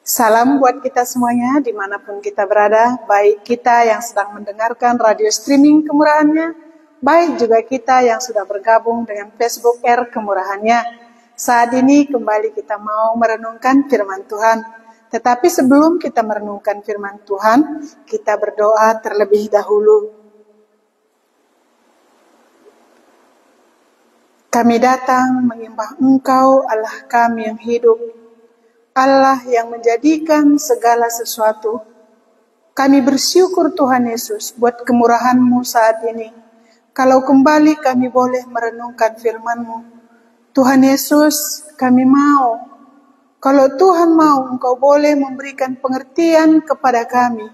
Salam buat kita semuanya dimanapun kita berada, baik kita yang sedang mendengarkan radio streaming Kemurahannya, baik juga kita yang sudah bergabung dengan Facebook R Kemurahannya. Saat ini kembali kita mau merenungkan firman Tuhan. Tetapi sebelum kita merenungkan firman Tuhan, kita berdoa terlebih dahulu. Kami datang menyembah Engkau, Allah kami yang hidup, Allah yang menjadikan segala sesuatu. Kami bersyukur Tuhan Yesus buat kemurahan-Mu saat ini. Kalau kembali kami boleh merenungkan firman-Mu. Tuhan Yesus, kami mau. Kalau Tuhan mau, Engkau boleh memberikan pengertian kepada kami.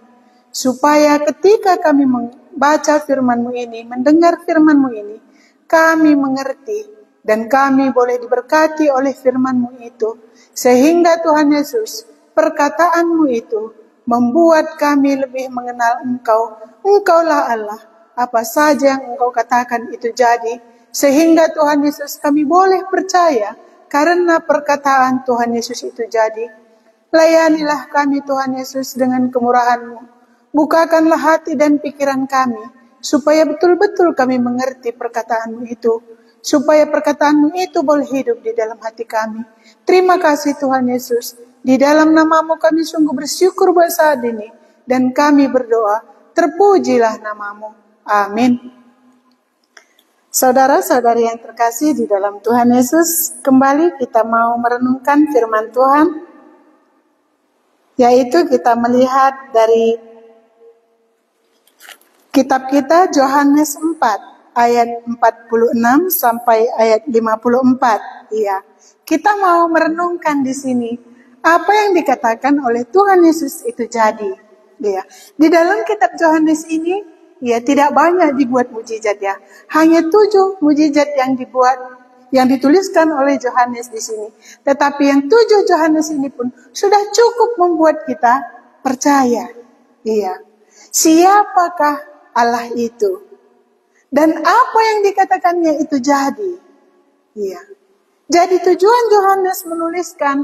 Supaya ketika kami membaca firman-Mu ini, mendengar firman-Mu ini, kami mengerti dan kami boleh diberkati oleh firman-Mu itu. Sehingga Tuhan Yesus, perkataan-Mu itu membuat kami lebih mengenal Engkau. Engkaulah Allah. Apa saja yang Engkau katakan itu jadi. Sehingga Tuhan Yesus kami boleh percaya karena perkataan Tuhan Yesus itu jadi. Layanilah kami Tuhan Yesus dengan kemurahan-Mu. Bukakanlah hati dan pikiran kami supaya betul-betul kami mengerti perkataan-Mu itu. Supaya perkataan-Mu itu boleh hidup di dalam hati kami. Terima kasih Tuhan Yesus. Di dalam nama-Mu kami sungguh bersyukur buat saat ini. Dan kami berdoa, terpujilah nama-Mu. Amin. Saudara-saudari yang terkasih di dalam Tuhan Yesus, kembali kita mau merenungkan firman Tuhan. Yaitu kita melihat dari kitab kita Yohanes 4 ayat 46 sampai ayat 54. Iya. Kita mau merenungkan di sini apa yang dikatakan oleh Tuhan Yesus itu jadi. Ya. Di dalam kitab Yohanes ini ya tidak banyak dibuat mujizat ya. Hanya 7 mujizat yang dibuat, yang dituliskan oleh Yohanes di sini. Tetapi yang 7 Yohanes ini pun sudah cukup membuat kita percaya. Iya. Siapakah Allah itu? Dan apa yang dikatakannya itu jadi. Iya. Jadi tujuan Yohanes menuliskan,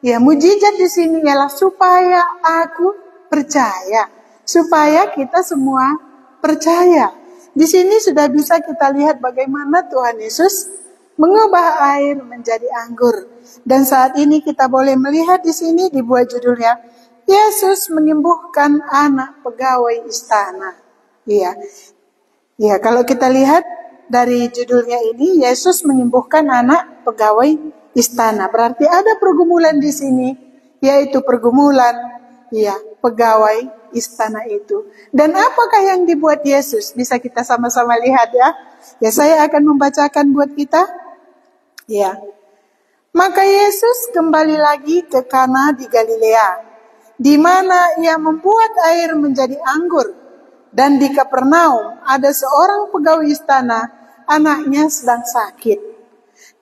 ya mujizat di sini ialah supaya aku percaya, supaya kita semua percaya. Di sini sudah bisa kita lihat bagaimana Tuhan Yesus mengubah air menjadi anggur. Dan saat ini kita boleh melihat di sini dibuat judulnya, Yesus menyembuhkan anak pegawai istana. Iya. Ya, kalau kita lihat dari judulnya ini, Yesus menyembuhkan anak pegawai istana. Berarti ada pergumulan di sini, yaitu pergumulan ya pegawai istana itu. Dan apakah yang dibuat Yesus? Bisa kita sama-sama lihat ya. Ya, saya akan membacakan buat kita. Ya. Maka Yesus kembali lagi ke Kana di Galilea, di mana ia membuat air menjadi anggur. Dan di Kapernaum ada seorang pegawai istana, anaknya sedang sakit.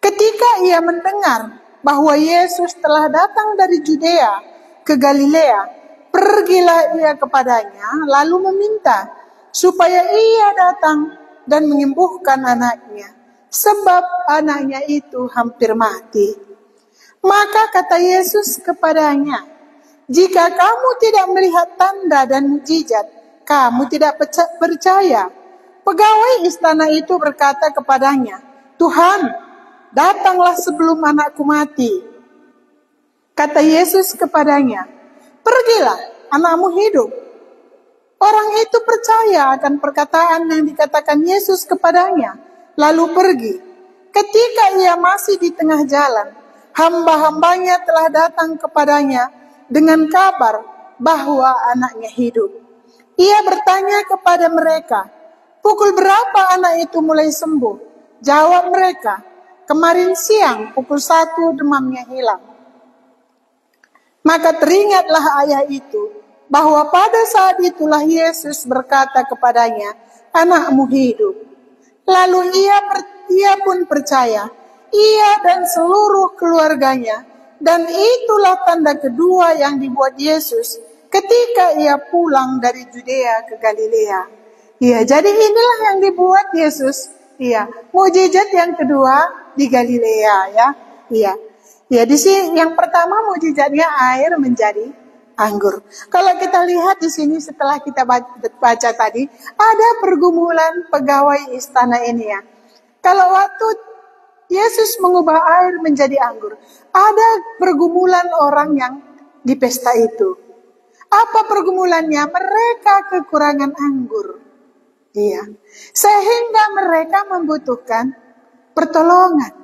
Ketika ia mendengar bahwa Yesus telah datang dari Judea ke Galilea, pergilah ia kepadanya lalu meminta supaya ia datang dan menyembuhkan anaknya, sebab anaknya itu hampir mati. Maka kata Yesus kepadanya, jika kamu tidak melihat tanda dan mujizat, kamu tidak percaya. Pegawai istana itu berkata kepadanya, Tuhan, datanglah sebelum anakku mati. Kata Yesus kepadanya, pergilah, anakmu hidup. Orang itu percaya akan perkataan yang dikatakan Yesus kepadanya, lalu pergi. Ketika ia masih di tengah jalan, hamba-hambanya telah datang kepadanya dengan kabar bahwa anaknya hidup. Ia bertanya kepada mereka, pukul berapa anak itu mulai sembuh? Jawab mereka, kemarin siang pukul 1 demamnya hilang. Maka teringatlah ayah itu, bahwa pada saat itulah Yesus berkata kepadanya, anakmu hidup. Lalu ia pun percaya, ia dan seluruh keluarganya, dan itulah tanda kedua yang dibuat Yesus ketika ia pulang dari Judea ke Galilea. Iya, jadi inilah yang dibuat Yesus. Iya, mujizat yang kedua di Galilea ya. Iya. Ya, di sini yang pertama mukjizatnya air menjadi anggur. Kalau kita lihat di sini setelah kita baca tadi, ada pergumulan pegawai istana ini ya. Kalau waktu Yesus mengubah air menjadi anggur, ada pergumulan orang yang di pesta itu. Apa pergumulannya? Mereka kekurangan anggur. Iya. Sehingga mereka membutuhkan pertolongan.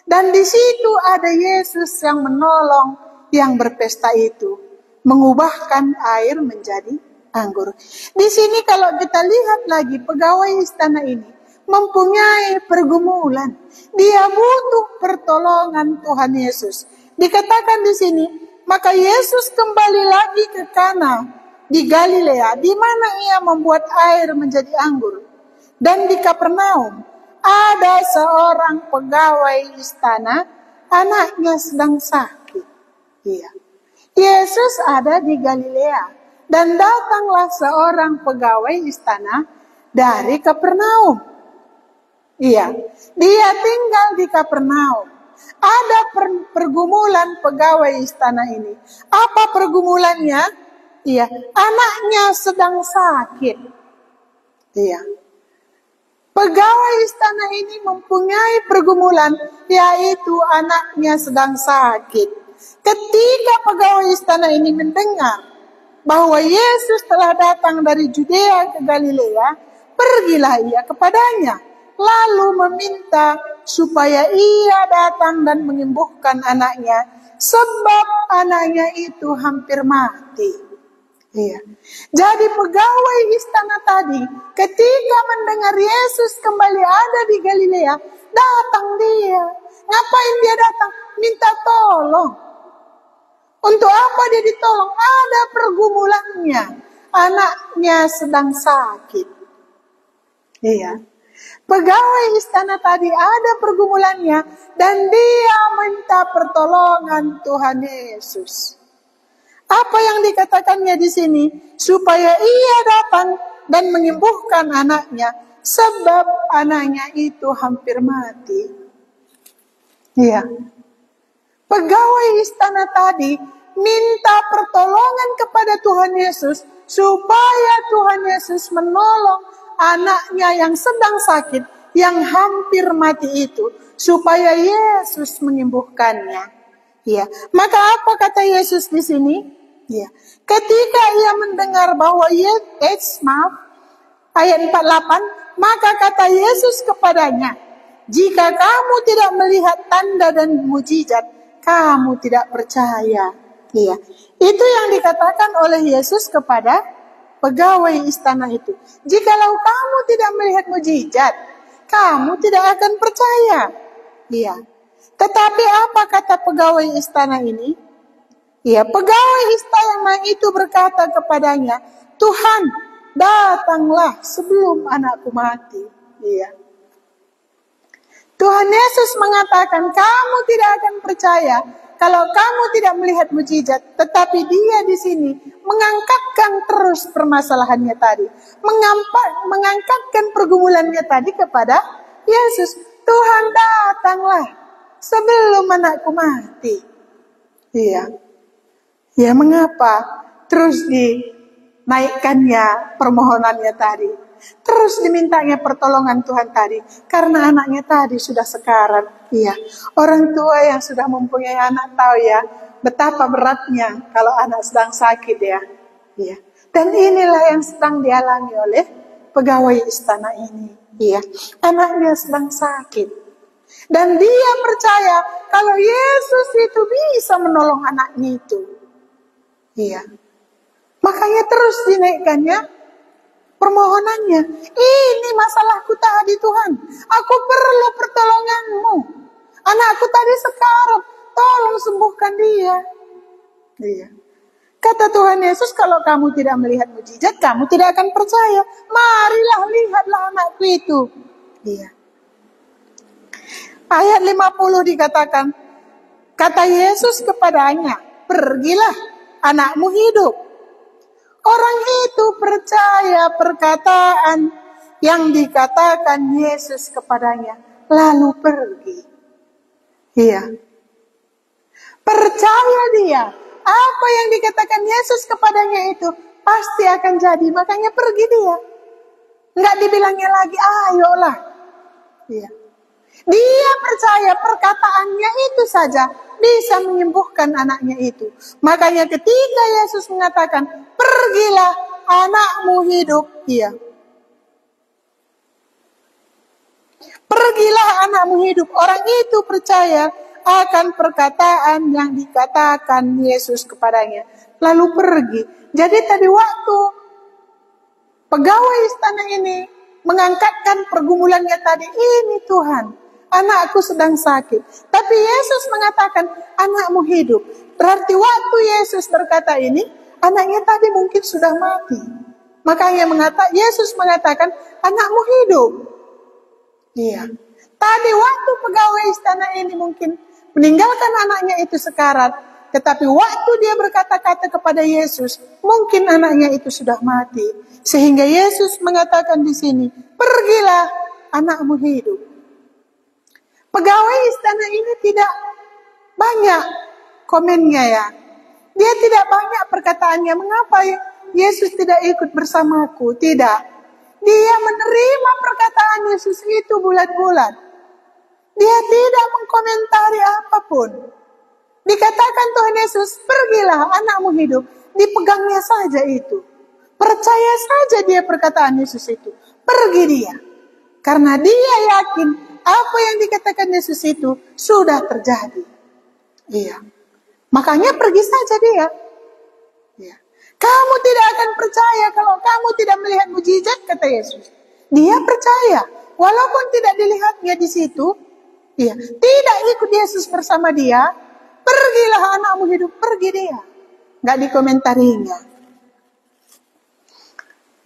Dan di situ ada Yesus yang menolong yang berpesta itu, mengubahkan air menjadi anggur. Di sini kalau kita lihat lagi, pegawai istana ini mempunyai pergumulan. Dia butuh pertolongan Tuhan Yesus. Dikatakan di sini, maka Yesus kembali lagi ke Kana di Galilea, di mana ia membuat air menjadi anggur. Dan di Kapernaum ada seorang pegawai istana, anaknya sedang sakit. Iya. Yesus ada di Galilea, dan datanglah seorang pegawai istana dari Kapernaum. Iya, dia tinggal di Kapernaum. Ada pergumulan pegawai istana ini. Apa pergumulannya? Iya, anaknya sedang sakit. Iya. Pegawai istana ini mempunyai pergumulan, yaitu anaknya sedang sakit. Ketika pegawai istana ini mendengar bahwa Yesus telah datang dari Judea ke Galilea, pergilah ia kepadanya, lalu meminta supaya ia datang dan menyembuhkan anaknya, sebab anaknya itu hampir mati. Iya. Jadi pegawai istana tadi ketika mendengar Yesus kembali ada di Galilea, datang dia. Ngapain dia datang? Minta tolong. Untuk apa dia ditolong? Ada pergumulannya. Anaknya sedang sakit. Iya. Pegawai istana tadi ada pergumulannya dan dia minta pertolongan Tuhan Yesus. Apa yang dikatakannya di sini? Supaya ia datang dan menyembuhkan anaknya, sebab anaknya itu hampir mati. Iya. Pegawai istana tadi minta pertolongan kepada Tuhan Yesus, supaya Tuhan Yesus menolong anaknya yang sedang sakit, yang hampir mati itu, supaya Yesus menyembuhkannya. Ya, maka apa kata Yesus di sini? Ya, ketika ia mendengar bahwa ayat 48, maka kata Yesus kepadanya, jika kamu tidak melihat tanda dan mujizat, kamu tidak percaya. Ya, itu yang dikatakan oleh Yesus kepada pegawai istana itu. Jikalau kamu tidak melihat mujizat, kamu tidak akan percaya. Ya. Tetapi apa kata pegawai istana ini? Ya, pegawai istana itu berkata kepadanya, Tuhan, datanglah sebelum anakku mati. Ya. Tuhan Yesus mengatakan, kamu tidak akan percaya kalau kamu tidak melihat mujizat. Tetapi dia di sini mengangkatkan terus permasalahannya tadi. Mengangkatkan pergumulannya tadi kepada Yesus. Tuhan, datanglah sebelum anakku mati. Iya. Ya, mengapa terus dinaikkannya permohonannya tadi? Terus dimintanya pertolongan Tuhan tadi. Karena anaknya tadi sudah sekarat. Iya. Orang tua yang sudah mempunyai anak tahu ya, betapa beratnya kalau anak sedang sakit ya. Iya. Dan inilah yang sedang dialami oleh pegawai istana ini. Iya. Anaknya sedang sakit. Dan dia percaya kalau Yesus itu bisa menolong anaknya itu. Iya. Makanya terus dinaikkannya permohonannya. Ini masalahku tadi Tuhan. Aku perlu pertolonganmu. Anakku tadi sekarat. Tolong sembuhkan dia. Iya. Kata Tuhan Yesus, kalau kamu tidak melihat mujizat, kamu tidak akan percaya. Marilah, lihatlah anakku itu. Iya. Ayat 50 dikatakan, kata Yesus kepadanya, pergilah, anakmu hidup. Orang itu percaya perkataan yang dikatakan Yesus kepadanya, lalu pergi. Iya. Percaya dia. Apa yang dikatakan Yesus kepadanya itu pasti akan jadi. Makanya pergi dia. Enggak dibilangnya lagi, ayolah. Iya. Dia percaya perkataannya itu saja bisa menyembuhkan anaknya itu. Makanya ketika Yesus mengatakan, pergilah, anakmu hidup. Iya. Pergilah, anakmu hidup. Orang itu percaya akan perkataan yang dikatakan Yesus kepadanya. Lalu pergi. Jadi tadi waktu pegawai istana ini mengangkatkan pergumulannya tadi, ini Tuhan, anakku sedang sakit. Tapi Yesus mengatakan, anakmu hidup. Berarti waktu Yesus berkata ini, anaknya tadi mungkin sudah mati. Makanya Yesus mengatakan, anakmu hidup. Iya. Tadi waktu pegawai istana ini mungkin meninggalkan anaknya itu sekarat. Tetapi waktu dia berkata-kata kepada Yesus, mungkin anaknya itu sudah mati. Sehingga Yesus mengatakan di sini, pergilah, anakmu hidup. Pegawai istana ini tidak banyak komennya ya. Dia tidak banyak perkataannya, mengapa Yesus tidak ikut bersamaku? Tidak. Dia menerima perkataan Yesus itu bulat-bulat. Dia tidak mengkomentari apapun. Dikatakan Tuhan Yesus, pergilah, anakmu hidup. Dipegangnya saja itu. Percaya saja dia perkataan Yesus itu. Pergi dia. Karena dia yakin apa yang dikatakan Yesus itu sudah terjadi. Iya. Makanya pergi saja dia. Iya. Kamu tidak akan percaya kalau kamu tidak melihat mujizat, kata Yesus. Dia percaya. Walaupun tidak dilihatnya di situ. Iya. Tidak ikut Yesus bersama dia. Pergilah, anakmu hidup. Pergi dia. Nggak dikomentarinya.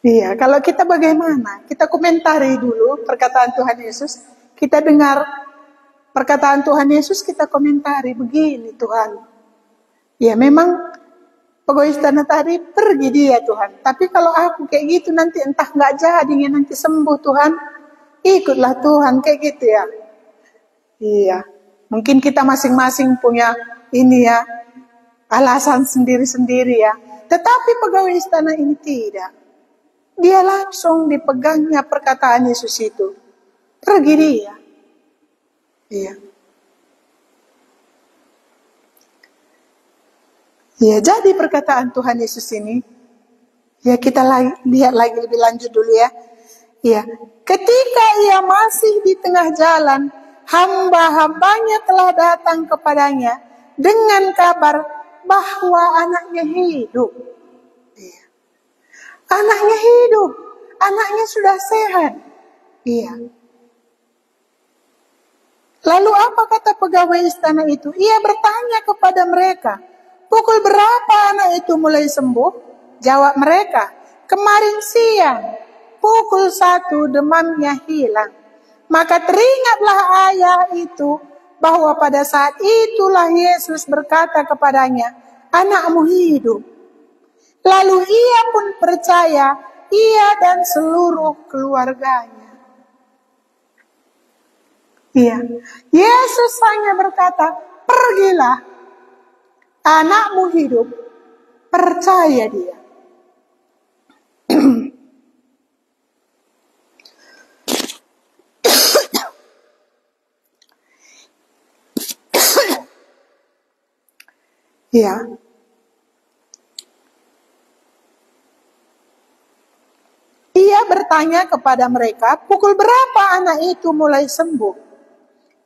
Iya, kalau kita bagaimana? Kita komentari dulu perkataan Tuhan Yesus. Kita dengar perkataan Tuhan Yesus, kita komentari. Begini Tuhan. Ya memang pegawai istana tadi pergi dia Tuhan. Tapi kalau aku kayak gitu nanti entah nggak jadinya nanti sembuh Tuhan. Ikutlah Tuhan kayak gitu ya. Iya. Mungkin kita masing-masing punya ini ya. Alasan sendiri-sendiri ya. Tetapi pegawai istana ini tidak. Dia langsung dipegangnya perkataan Yesus itu. Pergi dia. Iya. Ya, jadi perkataan Tuhan Yesus ini, ya kita lihat lagi lebih lanjut dulu ya. Ya, ketika ia masih di tengah jalan, hamba-hambanya telah datang kepadanya dengan kabar bahwa anaknya hidup. Ya. Anaknya hidup, anaknya sudah sehat. Iya. Lalu apa kata pegawai istana itu? Ia bertanya kepada mereka, pukul berapa anak itu mulai sembuh? Jawab mereka, kemarin siang, pukul 1 demamnya hilang. Maka teringatlah ayah itu bahwa pada saat itulah Yesus berkata kepadanya, anakmu hidup. Lalu ia pun percaya, ia dan seluruh keluarganya. Iya. Yesus hanya berkata, pergilah, anakmu hidup, percaya dia. Iya. Ia bertanya kepada mereka, pukul berapa anak itu mulai sembuh?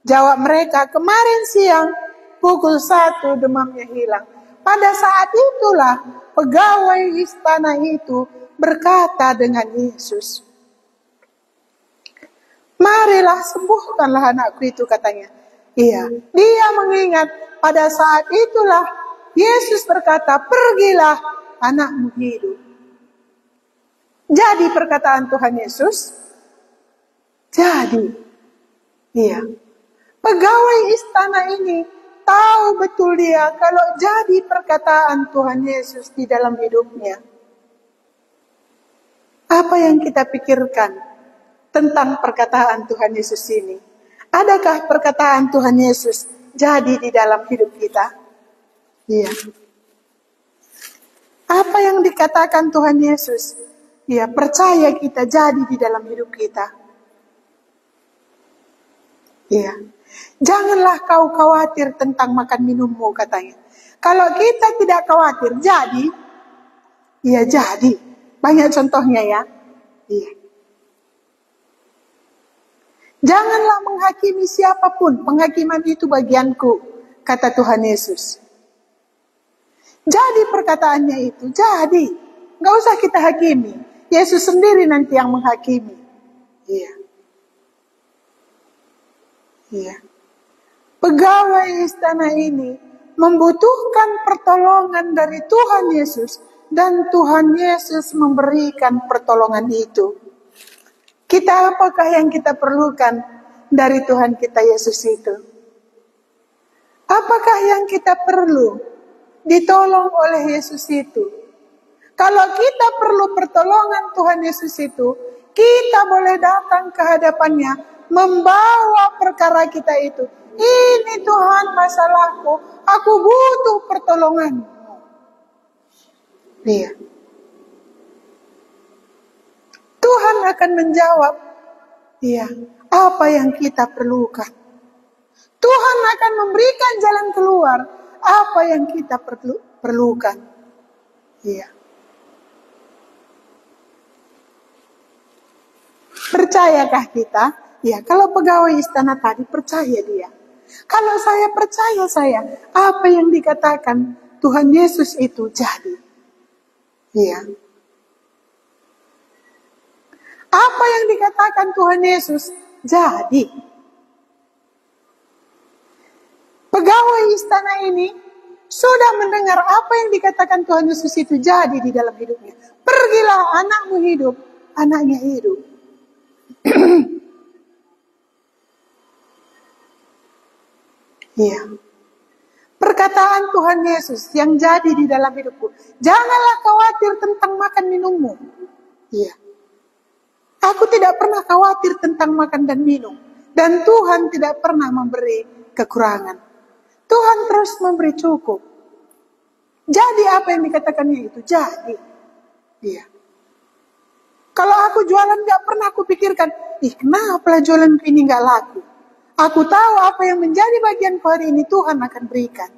Jawab mereka, kemarin siang, pukul 1 demamnya hilang. Pada saat itulah pegawai istana itu berkata dengan Yesus, marilah sembuhkanlah anakku itu, katanya. Iya, dia mengingat pada saat itulah Yesus berkata, pergilah, anakmu hidup. Jadi perkataan Tuhan Yesus, jadi. Iya. Pegawai istana ini tahu betul dia kalau jadi perkataan Tuhan Yesus di dalam hidupnya. Apa yang kita pikirkan tentang perkataan Tuhan Yesus ini? Adakah perkataan Tuhan Yesus jadi di dalam hidup kita? Iya. Apa yang dikatakan Tuhan Yesus? Ya, percaya kita jadi di dalam hidup kita. Iya. Janganlah kau khawatir tentang makan minummu, katanya. Kalau kita tidak khawatir, jadi. Iya, jadi. Banyak contohnya ya. Iya. Janganlah menghakimi siapapun. Penghakiman itu bagianku, kata Tuhan Yesus. Jadi perkataannya itu, jadi. Nggak usah kita hakimi. Yesus sendiri nanti yang menghakimi. Iya. Iya. Pegawai istana ini membutuhkan pertolongan dari Tuhan Yesus. Dan Tuhan Yesus memberikan pertolongan itu. Kita apakah yang kita perlukan dari Tuhan kita Yesus itu? Apakah yang kita perlu ditolong oleh Yesus itu? Kalau kita perlu pertolongan Tuhan Yesus itu, kita boleh datang ke hadapannya, membawa perkara kita itu. Ini Tuhan masalahku, aku butuh pertolongan. Iya. Tuhan akan menjawab, iya, apa yang kita perlukan. Tuhan akan memberikan jalan keluar, apa yang kita perlukan. Iya. Percayakah kita? Ya, kalau pegawai istana tadi percaya dia. Kalau saya percaya apa yang dikatakan Tuhan Yesus itu jadi. Iya. Apa yang dikatakan Tuhan Yesus jadi. Pegawai istana ini sudah mendengar apa yang dikatakan Tuhan Yesus itu jadi di dalam hidupnya. Pergilah, anakmu hidup, anaknya hidup. Iya. Perkataan Tuhan Yesus yang jadi di dalam hidupku. Janganlah khawatir tentang makan minummu. Iya. Aku tidak pernah khawatir tentang makan dan minum. Dan Tuhan tidak pernah memberi kekurangan. Tuhan terus memberi cukup. Jadi apa yang dikatakannya itu? Jadi. Iya. Kalau aku jualan gak pernah aku pikirkan, kenapa jualan ini gak laku? Aku tahu apa yang menjadi bagianku hari ini Tuhan akan berikan.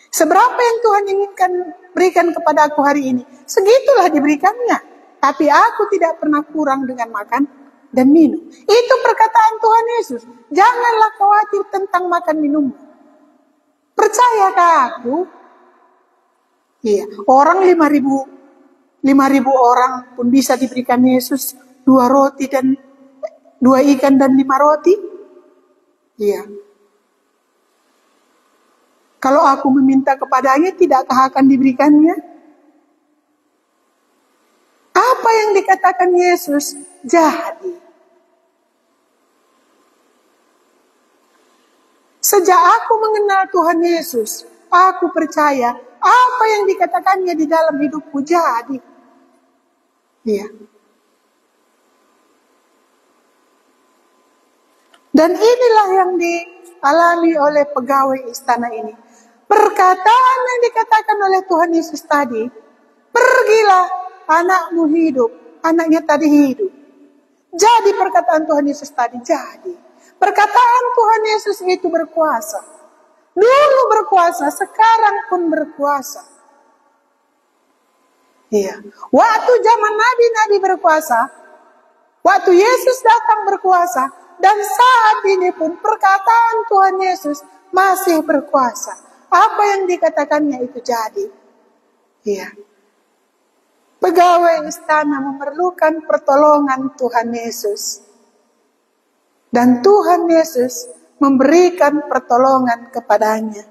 Seberapa yang Tuhan inginkan berikan kepada aku hari ini, segitulah diberikannya. Tapi aku tidak pernah kurang dengan makan dan minum. Itu perkataan Tuhan Yesus. Janganlah khawatir tentang makan minum. Percayakah aku? Iya, orang 5.000 orang pun bisa diberikan Yesus 2 roti dan 2 ikan dan 5 roti. Iya. Kalau aku meminta kepadanya, tidakkah akan diberikannya? Apa yang dikatakan Yesus jadi. Sejak aku mengenal Tuhan Yesus, aku percaya apa yang dikatakannya di dalam hidupku jadi. Iya. Dan inilah yang dialami oleh pegawai istana ini. Perkataan yang dikatakan oleh Tuhan Yesus tadi, pergilah, anakmu hidup, anaknya tadi hidup. Jadi perkataan Tuhan Yesus tadi jadi. Perkataan Tuhan Yesus itu berkuasa. Dulu berkuasa, sekarang pun berkuasa. Iya. Waktu zaman nabi-nabi berkuasa, waktu Yesus datang berkuasa, dan saat ini pun perkataan Tuhan Yesus masih berkuasa. Apa yang dikatakannya itu jadi. Iya. Pegawai istana memerlukan pertolongan Tuhan Yesus. Dan Tuhan Yesus memberikan pertolongan kepadanya.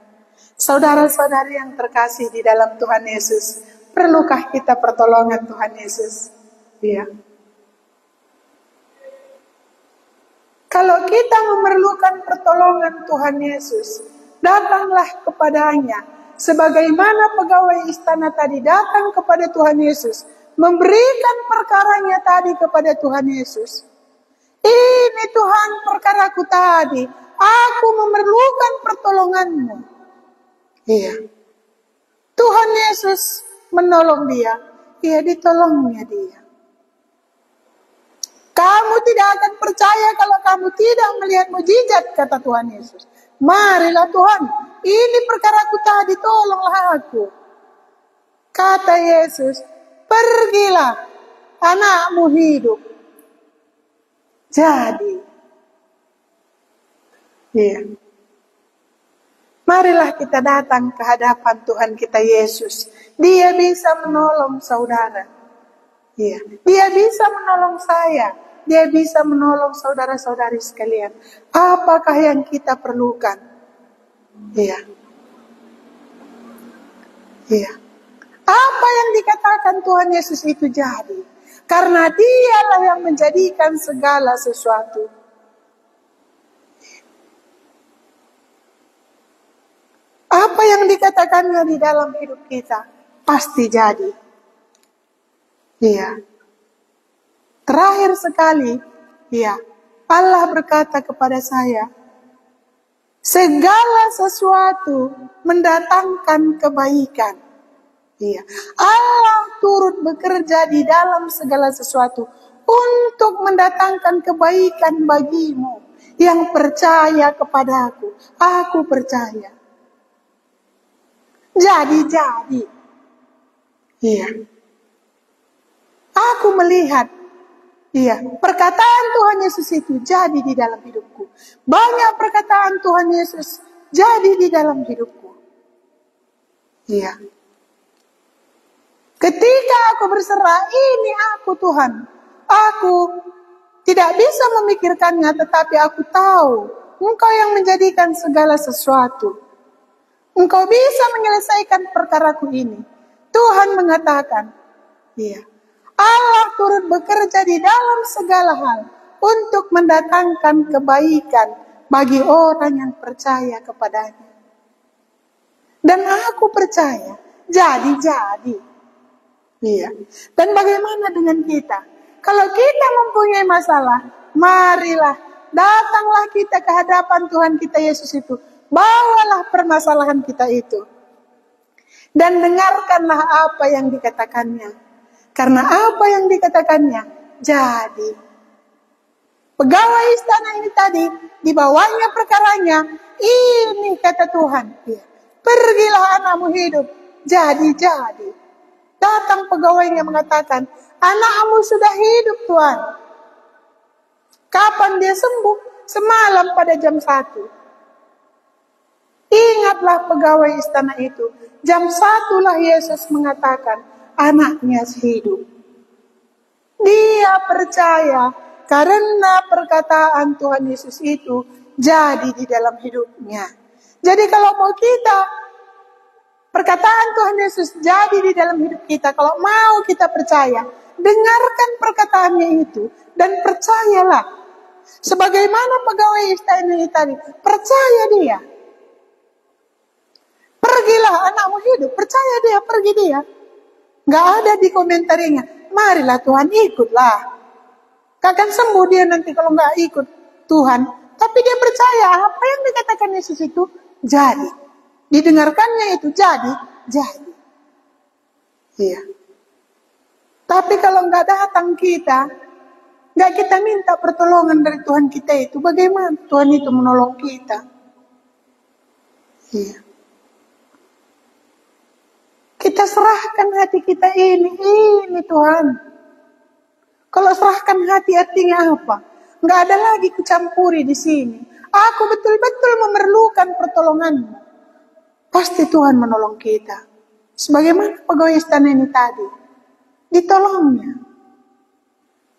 Saudara-saudari yang terkasih di dalam Tuhan Yesus, perlukah kita pertolongan Tuhan Yesus? Iya. Kalau kita memerlukan pertolongan Tuhan Yesus, datanglah kepadanya. Sebagaimana pegawai istana tadi datang kepada Tuhan Yesus, memberikan perkaranya tadi kepada Tuhan Yesus. Ini Tuhan perkaraku tadi, aku memerlukan pertolonganmu. Iya. Yesus menolong dia, ya ditolongnya dia. Kamu tidak akan percaya kalau kamu tidak melihat mujizat, kata Tuhan Yesus. Marilah Tuhan, ini perkaraku tadi, tolonglah aku. Kata Yesus, pergilah, anakmu hidup. Jadi, ya. Marilah kita datang ke hadapan Tuhan kita Yesus. Dia bisa menolong saudara. Ya. Dia bisa menolong saya. Dia bisa menolong saudara-saudari sekalian. Apakah yang kita perlukan? Ya. Ya. Apa yang dikatakan Tuhan Yesus itu jadi? Karena dialah yang menjadikan segala sesuatu. Apa yang dikatakannya di dalam hidup kita pasti jadi. Iya. Terakhir sekali, ya, Allah berkata kepada saya, segala sesuatu mendatangkan kebaikan. Iya. Allah turut bekerja di dalam segala sesuatu untuk mendatangkan kebaikan bagimu yang percaya kepadaku. Aku percaya. Jadi. Iya. Aku melihat, iya, perkataan Tuhan Yesus itu jadi di dalam hidupku. Banyak perkataan Tuhan Yesus jadi di dalam hidupku. Iya. Ketika aku berserah, ini aku Tuhan. Aku tidak bisa memikirkannya, tetapi aku tahu Engkau yang menjadikan segala sesuatu. Engkau bisa menyelesaikan perkaraku ini. Tuhan mengatakan, iya, Allah turut bekerja di dalam segala hal untuk mendatangkan kebaikan bagi orang yang percaya kepadanya. Dan aku percaya, jadi. Iya. Dan bagaimana dengan kita? Kalau kita mempunyai masalah, marilah, datanglah kita ke hadapan Tuhan kita Yesus itu. Bawalah permasalahan kita itu. Dan dengarkanlah apa yang dikatakannya. Karena apa yang dikatakannya, jadi. Pegawai istana ini tadi, dibawanya perkaranya, ini kata Tuhan. Ya. Pergilah anakmu hidup, jadi. Datang pegawainya mengatakan, anakmu sudah hidup Tuhan. Kapan dia sembuh? Semalam pada jam 1. Ingatlah pegawai istana itu. Jam 1 lah Yesus mengatakan, anaknya hidup. Dia percaya karena perkataan Tuhan Yesus itu jadi di dalam hidupnya. Jadi kalau mau kita, perkataan Tuhan Yesus jadi di dalam hidup kita. Kalau mau kita percaya, dengarkan perkataannya itu dan percayalah. Sebagaimana pegawai istana ini tadi, percaya dia. Pergilah anakmu hidup, percaya dia, pergi dia. Gak ada di komentarinya, marilah Tuhan ikutlah. Gak akan sembuh dia nanti kalau gak ikut Tuhan. Tapi dia percaya apa yang dikatakan Yesus itu jadi. Didengarkannya itu jadi. Iya. Tapi kalau nggak datang kita, nggak kita minta pertolongan dari Tuhan kita itu, bagaimana Tuhan itu menolong kita? Iya. Kita serahkan hati kita ini Tuhan. Kalau serahkan hati artinya apa? Nggak ada lagi kucampuri di sini. Aku betul-betul memerlukan pertolonganmu. Pasti Tuhan menolong kita. Sebagaimana pegawai istana ini tadi. Ditolongnya.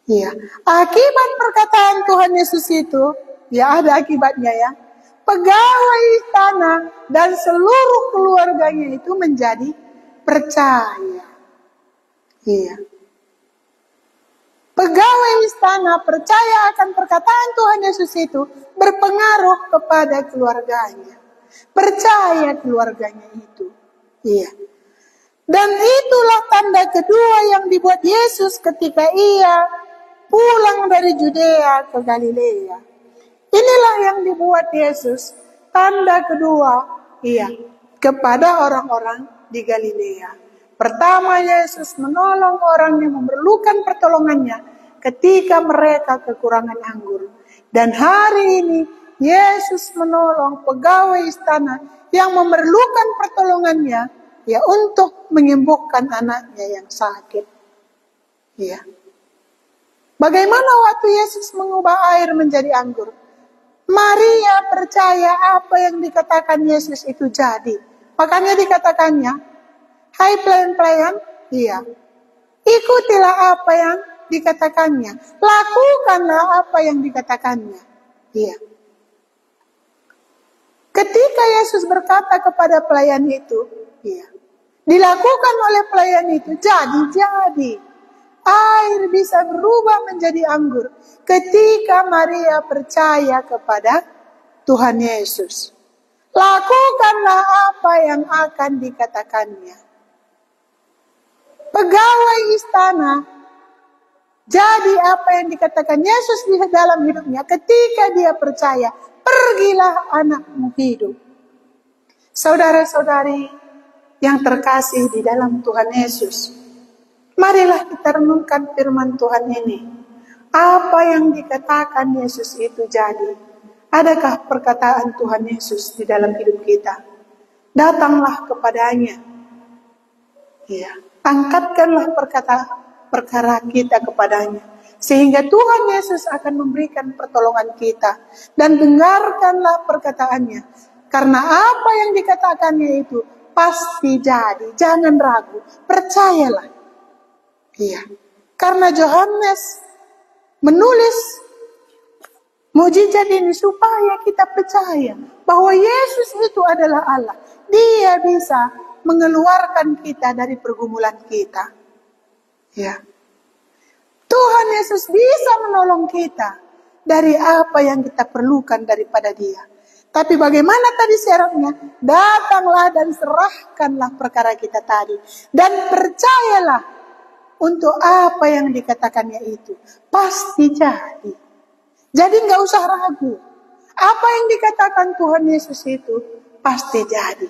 Iya. Akibat perkataan Tuhan Yesus itu. Ya ada akibatnya ya. Pegawai istana dan seluruh keluarganya itu menjadi percaya. Iya. Pegawai istana percaya akan perkataan Tuhan Yesus itu berpengaruh kepada keluarganya. Percaya keluarganya itu. Iya. Dan itulah tanda kedua yang dibuat Yesus ketika ia pulang dari Judea ke Galilea. Inilah yang dibuat Yesus. Tanda kedua. Iya. kepada orang-orang di Galilea. Pertama, Yesus menolong orang yang memerlukan pertolongannya ketika mereka kekurangan anggur. Dan hari ini Yesus menolong pegawai istana yang memerlukan pertolongannya, ya, untuk menyembuhkan anaknya yang sakit. Ya. Bagaimana waktu Yesus mengubah air menjadi anggur? Maria percaya apa yang dikatakan Yesus itu jadi. Makanya dikatakannya, hai pelayan-pelayan, iya, ikutilah apa yang dikatakannya, lakukanlah apa yang dikatakannya. Iya. Ketika Yesus berkata kepada pelayan itu, iya, dilakukan oleh pelayan itu, jadi. Air bisa berubah menjadi anggur ketika Maria percaya kepada Tuhan Yesus. Lakukanlah apa yang akan dikatakannya. Pegawai istana jadi apa yang dikatakan Yesus di dalam hidupnya ketika dia percaya, pergilah anakmu hidup. Saudara-saudari yang terkasih di dalam Tuhan Yesus, marilah kita renungkan firman Tuhan ini. Apa yang dikatakan Yesus itu jadi. Adakah perkataan Tuhan Yesus di dalam hidup kita? Datanglah kepadanya. Ya, angkatkanlah perkara kita kepadanya. Sehingga Tuhan Yesus akan memberikan pertolongan kita. Dan dengarkanlah perkataannya. Karena apa yang dikatakannya itu pasti jadi. Jangan ragu, percayalah. Iya, karena Yohanes menulis mukjizat ini supaya kita percaya bahwa Yesus itu adalah Allah. Dia bisa mengeluarkan kita dari pergumulan kita. Ya, Tuhan Yesus bisa menolong kita dari apa yang kita perlukan daripada Dia. Tapi bagaimana tadi syaratnya? Datanglah dan serahkanlah perkara kita tadi. Dan percayalah untuk apa yang dikatakannya itu. Pasti jadi. Jadi nggak usah ragu. Apa yang dikatakan Tuhan Yesus itu pasti jadi.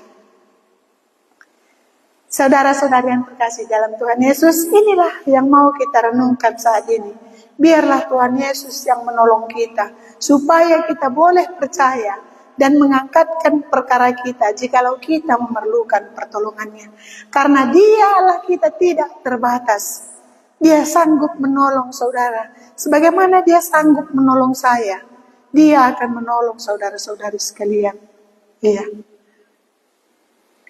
Saudara-saudari yang terkasih dalam Tuhan Yesus, inilah yang mau kita renungkan saat ini. Biarlah Tuhan Yesus yang menolong kita. Supaya kita boleh percaya dan mengangkatkan perkara kita jikalau kita memerlukan pertolongannya. Karena Dialah kita tidak terbatas. Dia sanggup menolong saudara. Sebagaimana Dia sanggup menolong saya, Dia akan menolong saudara-saudari sekalian. Iya.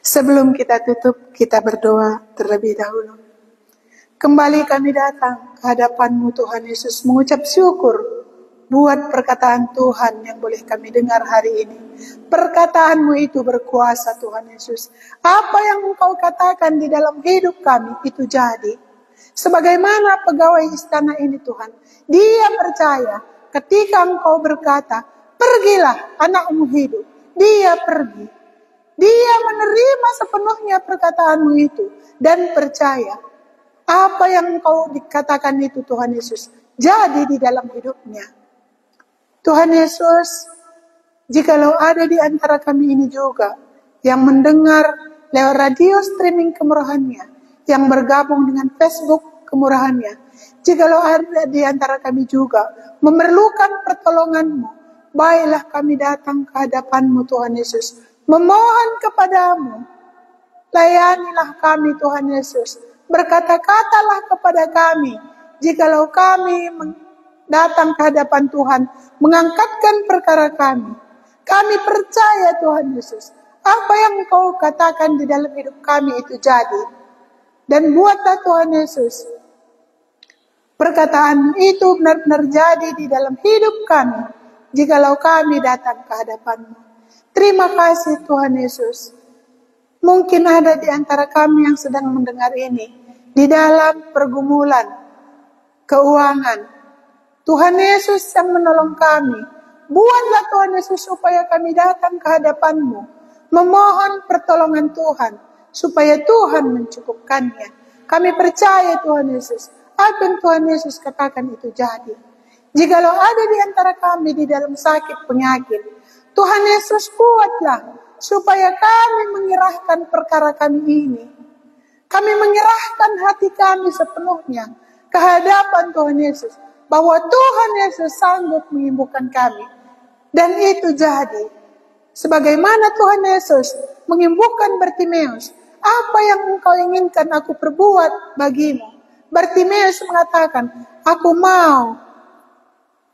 Sebelum kita tutup, kita berdoa terlebih dahulu. Kembali kami datang ke hadapan-Mu Tuhan Yesus, mengucap syukur buat perkataan Tuhan yang boleh kami dengar hari ini. Perkataan-Mu itu berkuasa Tuhan Yesus. Apa yang Engkau katakan di dalam hidup kami itu jadi. Sebagaimana pegawai istana ini Tuhan. Dia percaya ketika Engkau berkata, pergilah anakmu hidup. Dia pergi. Dia menerima sepenuhnya perkataan-Mu itu. Dan percaya apa yang Engkau dikatakan itu Tuhan Yesus jadi di dalam hidupnya. Tuhan Yesus, jikalau ada di antara kami ini juga yang mendengar lewat radio streaming kemurahan-Nya, yang bergabung dengan Facebook kemurahan-Nya, jikalau ada di antara kami juga memerlukan pertolongan-Mu, baiklah kami datang ke hadapan-Mu Tuhan Yesus, memohon kepada-Mu, layanilah kami Tuhan Yesus, berkata-katalah kepada kami, jikalau kami datang ke hadapan Tuhan, mengangkatkan perkara kami. Kami percaya Tuhan Yesus, apa yang Engkau katakan di dalam hidup kami itu jadi. Dan buatlah Tuhan Yesus, perkataan itu benar-benar jadi di dalam hidup kami, jikalau kami datang ke hadapan-Mu. Terima kasih Tuhan Yesus. Mungkin ada di antara kami yang sedang mendengar ini, di dalam pergumulan keuangan. Tuhan Yesus yang menolong kami. Buatlah Tuhan Yesus supaya kami datang ke hadapan-Mu, memohon pertolongan Tuhan, supaya Tuhan mencukupkannya. Kami percaya Tuhan Yesus, apa yang Tuhan Yesus katakan itu jadi. Jikalau ada di antara kami di dalam sakit penyakit, Tuhan Yesus kuatlah, supaya kami menyerahkan perkara kami ini. Kami menyerahkan hati kami sepenuhnya ke hadapan Tuhan Yesus, bahwa Tuhan Yesus sanggup menyembuhkan kami. Dan itu jadi. Sebagaimana Tuhan Yesus menyembuhkan Bartimeus, apa yang engkau inginkan aku perbuat bagimu? Bartimeus mengatakan, aku mau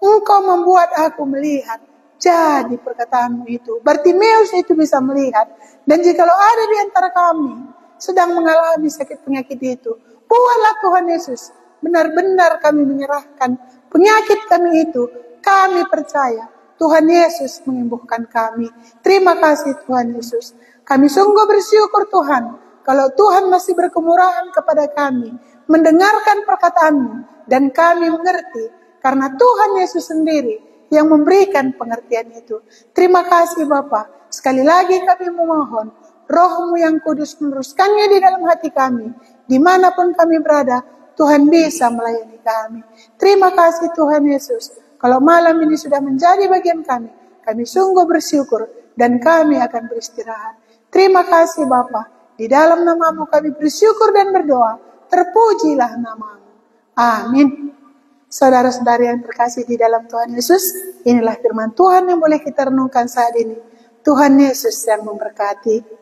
engkau membuat aku melihat. Jadi perkataanmu itu, Bartimeus itu bisa melihat. Dan jikalau ada di antara kami sedang mengalami sakit penyakit itu, buatlah Tuhan Yesus. Benar-benar kami menyerahkan penyakit kami itu. Kami percaya Tuhan Yesus menyembuhkan kami. Terima kasih Tuhan Yesus. Kami sungguh bersyukur Tuhan, kalau Tuhan masih berkemurahan kepada kami, mendengarkan perkataan-Mu, dan kami mengerti, karena Tuhan Yesus sendiri yang memberikan pengertian itu. Terima kasih Bapa. Sekali lagi kami memohon, Roh-Mu yang kudus meneruskannya di dalam hati kami. Dimanapun kami berada, Tuhan bisa melayani kami. Terima kasih Tuhan Yesus. Kalau malam ini sudah menjadi bagian kami sungguh bersyukur dan kami akan beristirahat. Terima kasih Bapa. Di dalam nama-Mu kami bersyukur dan berdoa. Terpujilah nama-Mu. Amin. Saudara-saudari yang terkasih di dalam Tuhan Yesus, inilah firman Tuhan yang boleh kita renungkan saat ini. Tuhan Yesus yang memberkati.